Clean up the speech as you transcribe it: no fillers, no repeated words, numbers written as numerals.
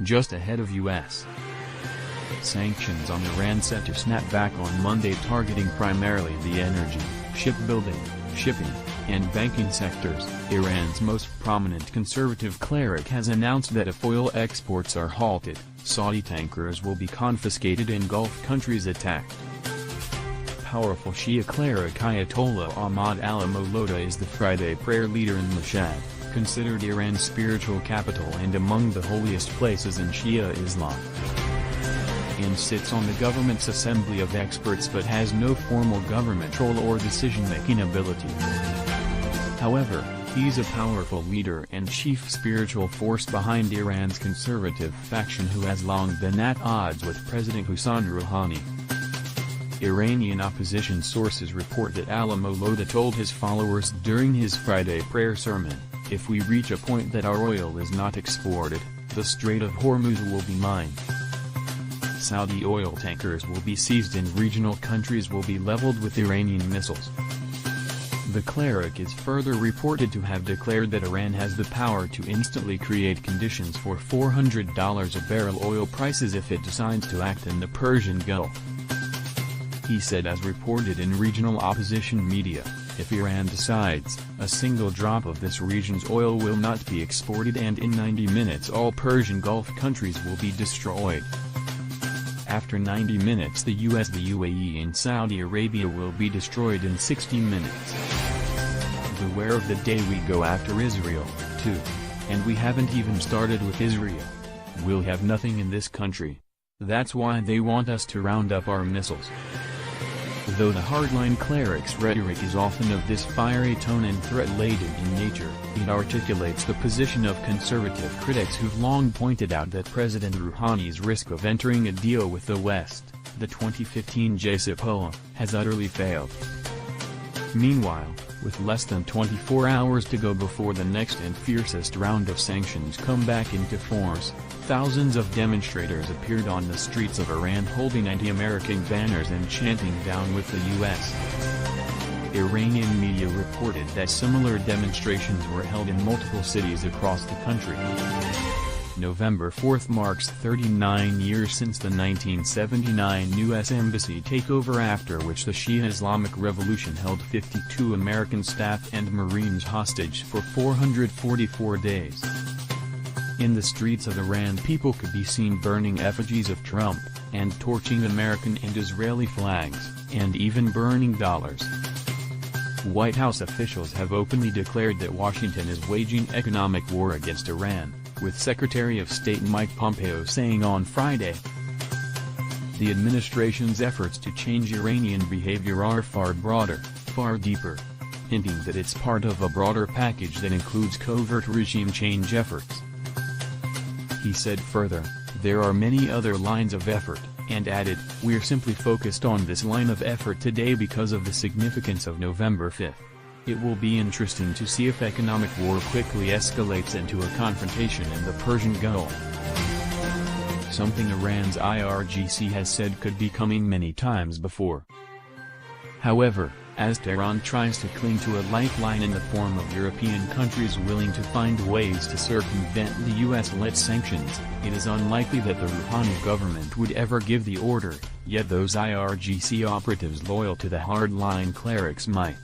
Just ahead of U.S. sanctions on Iran set to snap back on Monday, targeting primarily the energy, shipbuilding, shipping, and banking sectors. Iran's most prominent conservative cleric has announced that if oil exports are halted, Saudi tankers will be confiscated and Gulf countries attacked. Powerful Shia cleric Ayatollah Ahmad al-Mawlota is the Friday prayer leader in Mashhad, considered Iran's spiritual capital and among the holiest places in Shia Islam, and sits on the government's assembly of experts but has no formal government role or decision-making ability. However, he's a powerful leader and chief spiritual force behind Iran's conservative faction who has long been at odds with President Hassan Rouhani. Iranian opposition sources report that al-Mawlota told his followers during his Friday prayer sermon, "If we reach a point that our oil is not exported, the Strait of Hormuz will be mine." Saudi oil tankers will be seized and regional countries will be leveled with Iranian missiles. The cleric is further reported to have declared that Iran has the power to instantly create conditions for $400 a barrel oil prices if it decides to act in the Persian Gulf. He said, as reported in regional opposition media, if Iran decides, a single drop of this region's oil will not be exported and in 90 minutes all Persian Gulf countries will be destroyed. After 90 minutes the US, the UAE and Saudi Arabia will be destroyed in 60 minutes. Beware of the day we go after Israel, too. And we haven't even started with Israel. We'll have nothing in this country. That's why they want us to round up our missiles. Though the hardline cleric's rhetoric is often of this fiery tone and threat-laden in nature, it articulates the position of conservative critics who've long pointed out that President Rouhani's risk of entering a deal with the West, the 2015 JCPOA, has utterly failed. Meanwhile, with less than 24 hours to go before the next and fiercest round of sanctions come back into force, thousands of demonstrators appeared on the streets of Iran holding anti-American banners and chanting "Down with the U.S." Iranian media reported that similar demonstrations were held in multiple cities across the country. November 4 marks 39 years since the 1979 U.S. Embassy takeover, after which the Shia Islamic Revolution held 52 American staff and Marines hostage for 444 days. In the streets of Iran, people could be seen burning effigies of Trump, and torching American and Israeli flags, and even burning dollars. White House officials have openly declared that Washington is waging economic war against Iran, with Secretary of State Mike Pompeo saying on Friday, "The administration's efforts to change Iranian behavior are far broader, far deeper," hinting that it's part of a broader package that includes covert regime change efforts. He said further, "There are many other lines of effort," and added, "We're simply focused on this line of effort today because of the significance of November 5. It will be interesting to see if economic war quickly escalates into a confrontation in the Persian Gulf." Something Iran's IRGC has said could be coming many times before. However, as Tehran tries to cling to a lifeline in the form of European countries willing to find ways to circumvent the US-led sanctions, it is unlikely that the Rouhani government would ever give the order, yet those IRGC operatives loyal to the hardline clerics might.